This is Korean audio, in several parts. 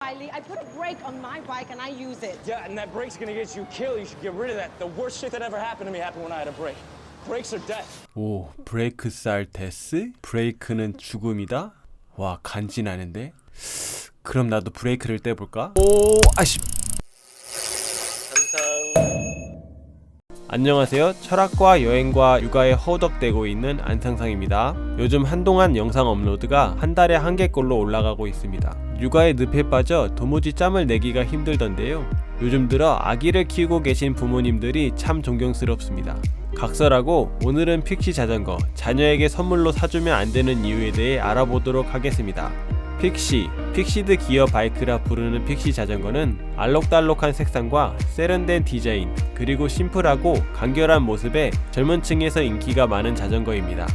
Riley, I put a brake on my bike and I use it. Yeah, and that brake's gonna get you killed. You should get rid of that. The worst shit that ever happened to me happened when I had a brake. Brakes are death. 오, 브레이크 쌀 데스? 브레이크는 죽음이다? 와, 간지나는데? 그럼 나도 브레이크를 떼볼까? 오, 아씨. 안녕하세요. 철학과 여행과 육아에 허우덕대고 있는 안상상입니다. 요즘 한동안 영상 업로드가 한 달에 한 개꼴로 올라가고 있습니다. 육아의 늪에 빠져 도무지 짬을 내기가 힘들던데요. 요즘 들어 아기를 키우고 계신 부모님들이 참 존경스럽습니다. 각설하고 오늘은 픽시 자전거, 자녀에게 선물로 사주면 안 되는 이유에 대해 알아보도록 하겠습니다. 픽시드 기어 바이크라 부르는 픽시 자전거는 알록달록한 색상과 세련된 디자인, 그리고 심플하고 간결한 모습에 젊은 층에서 인기가 많은 자전거입니다.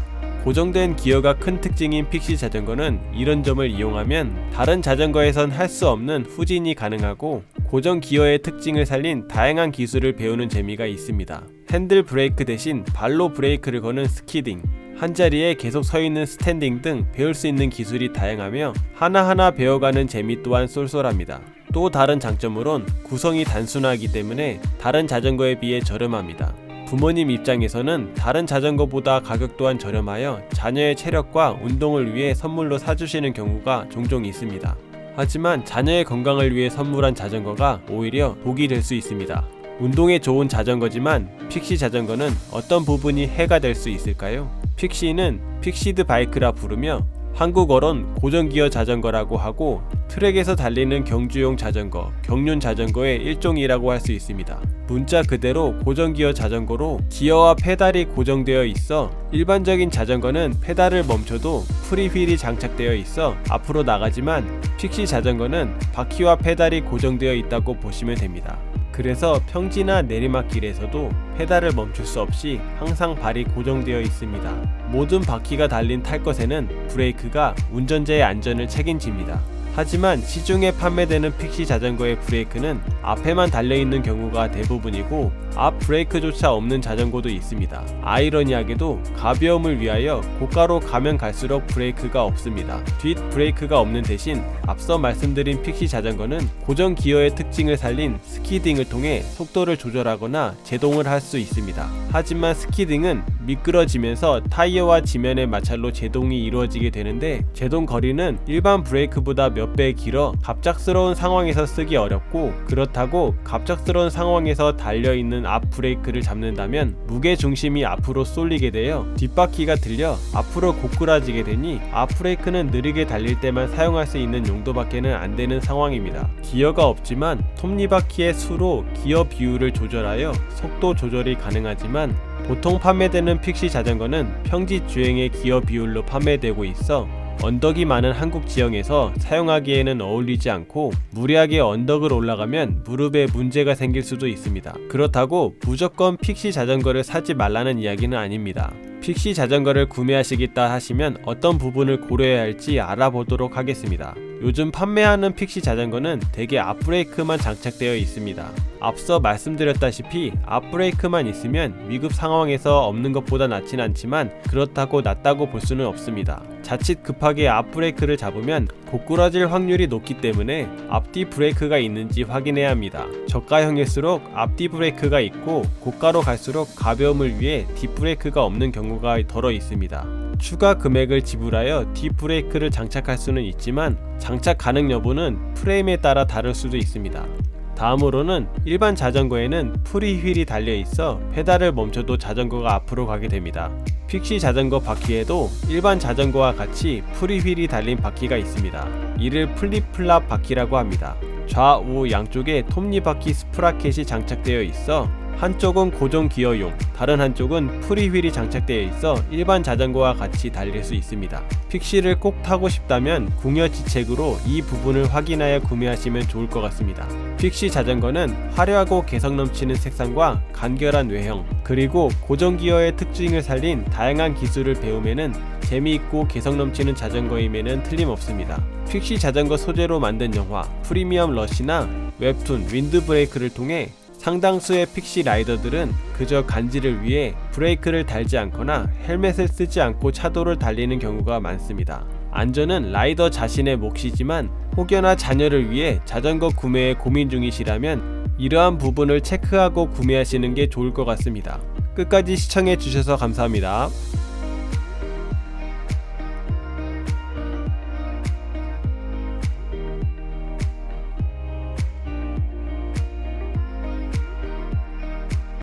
고정된 기어가 큰 특징인 픽시 자전거는 이런 점을 이용하면 다른 자전거에선 할 수 없는 후진이 가능하고 고정 기어의 특징을 살린 다양한 기술을 배우는 재미가 있습니다. 핸들 브레이크 대신 발로 브레이크를 거는 스키딩, 한자리에 계속 서 있는 스탠딩 등 배울 수 있는 기술이 다양하며 하나하나 배워가는 재미 또한 쏠쏠합니다. 또 다른 장점으론 구성이 단순하기 때문에 다른 자전거에 비해 저렴합니다. 부모님 입장에서는 다른 자전거보다 가격 또한 저렴하여 자녀의 체력과 운동을 위해 선물로 사주시는 경우가 종종 있습니다. 하지만 자녀의 건강을 위해 선물한 자전거가 오히려 독이 될 수 있습니다. 운동에 좋은 자전거지만 픽시 자전거는 어떤 부분이 해가 될 수 있을까요? 픽시는 픽시드 바이크라 부르며 한국어론 고정기어 자전거라고 하고 트랙에서 달리는 경주용 자전거, 경륜 자전거의 일종이라고 할 수 있습니다. 문자 그대로 고정기어 자전거로 기어와 페달이 고정되어 있어 일반적인 자전거는 페달을 멈춰도 프리휠이 장착되어 있어 앞으로 나가지만 픽시 자전거는 바퀴와 페달이 고정되어 있다고 보시면 됩니다. 그래서 평지나 내리막길에서도 페달을 멈출 수 없이 항상 발이 고정되어 있습니다. 모든 바퀴가 달린 탈 것에는 브레이크가 운전자의 안전을 책임집니다. 하지만 시중에 판매되는 픽시 자전거의 브레이크는 앞에만 달려있는 경우가 대부분이고 앞 브레이크조차 없는 자전거도 있습니다. 아이러니하게도 가벼움을 위하여 고가로 가면 갈수록 브레이크가 없습니다. 뒷 브레이크가 없는 대신 앞서 말씀드린 픽시 자전거는 고정 기어의 특징을 살린 스키딩을 통해 속도를 조절하거나 제동을 할 수 있습니다. 하지만 스키딩은 미끄러지면서 타이어와 지면의 마찰로 제동이 이루어지게 되는데 제동 거리는 일반 브레이크보다 몇 배 길어 갑작스러운 상황에서 쓰기 어렵고 그렇다고 갑작스러운 상황에서 달려있는 앞 브레이크를 잡는다면 무게 중심이 앞으로 쏠리게 되어 뒷바퀴가 들려 앞으로 고꾸라지게 되니 앞 브레이크는 느리게 달릴 때만 사용할 수 있는 용도밖에는 안 되는 상황입니다. 기어가 없지만 톱니바퀴의 수로 기어 비율을 조절하여 속도 조절이 가능하지만 보통 판매되는 픽시 자전거는 평지 주행의 기어 비율로 판매되고 있어 언덕이 많은 한국 지형에서 사용하기에는 어울리지 않고 무리하게 언덕을 올라가면 무릎에 문제가 생길 수도 있습니다. 그렇다고 무조건 픽시 자전거를 사지 말라는 이야기는 아닙니다. 픽시 자전거를 구매하시겠다 하시면 어떤 부분을 고려해야 할지 알아보도록 하겠습니다. 요즘 판매하는 픽시 자전거는 대개 앞브레이크만 장착되어 있습니다. 앞서 말씀드렸다시피 앞브레이크만 있으면 위급 상황에서 없는 것보다 낫진 않지만 그렇다고 낫다고 볼 수는 없습니다. 자칫 급하게 앞브레이크를 잡으면 고꾸라질 확률이 높기 때문에 앞뒤 브레이크가 있는지 확인해야 합니다. 저가형일수록 앞뒤 브레이크가 있고 고가로 갈수록 가벼움을 위해 뒷브레이크가 없는 경우가 덜어 있습니다. 추가 금액을 지불하여 뒷브레이크를 장착할 수는 있지만 장착 가능 여부는 프레임에 따라 다를 수도 있습니다. 다음으로는 일반 자전거에는 프리휠이 달려있어 페달을 멈춰도 자전거가 앞으로 가게 됩니다. 픽시 자전거 바퀴에도 일반 자전거와 같이 프리휠이 달린 바퀴가 있습니다. 이를 플립플랍 바퀴라고 합니다. 좌우 양쪽에 톱니바퀴 스프라켓이 장착되어 있어 한쪽은 고정 기어용, 다른 한쪽은 프리휠이 장착되어 있어 일반 자전거와 같이 달릴 수 있습니다. 픽시를 꼭 타고 싶다면 궁여지책으로 이 부분을 확인하여 구매하시면 좋을 것 같습니다. 픽시 자전거는 화려하고 개성 넘치는 색상과 간결한 외형, 그리고 고정 기어의 특징을 살린 다양한 기술을 배우면은 재미있고 개성 넘치는 자전거임에는 틀림없습니다. 픽시 자전거 소재로 만든 영화 프리미엄 러시나 웹툰 윈드 브레이크를 통해 상당수의 픽시 라이더들은 그저 간지를 위해 브레이크를 달지 않거나 헬멧을 쓰지 않고 차도를 달리는 경우가 많습니다. 안전은 라이더 자신의 몫이지만 혹여나 자녀를 위해 자전거 구매에 고민 중이시라면 이러한 부분을 체크하고 구매하시는 게 좋을 것 같습니다. 끝까지 시청해 주셔서 감사합니다.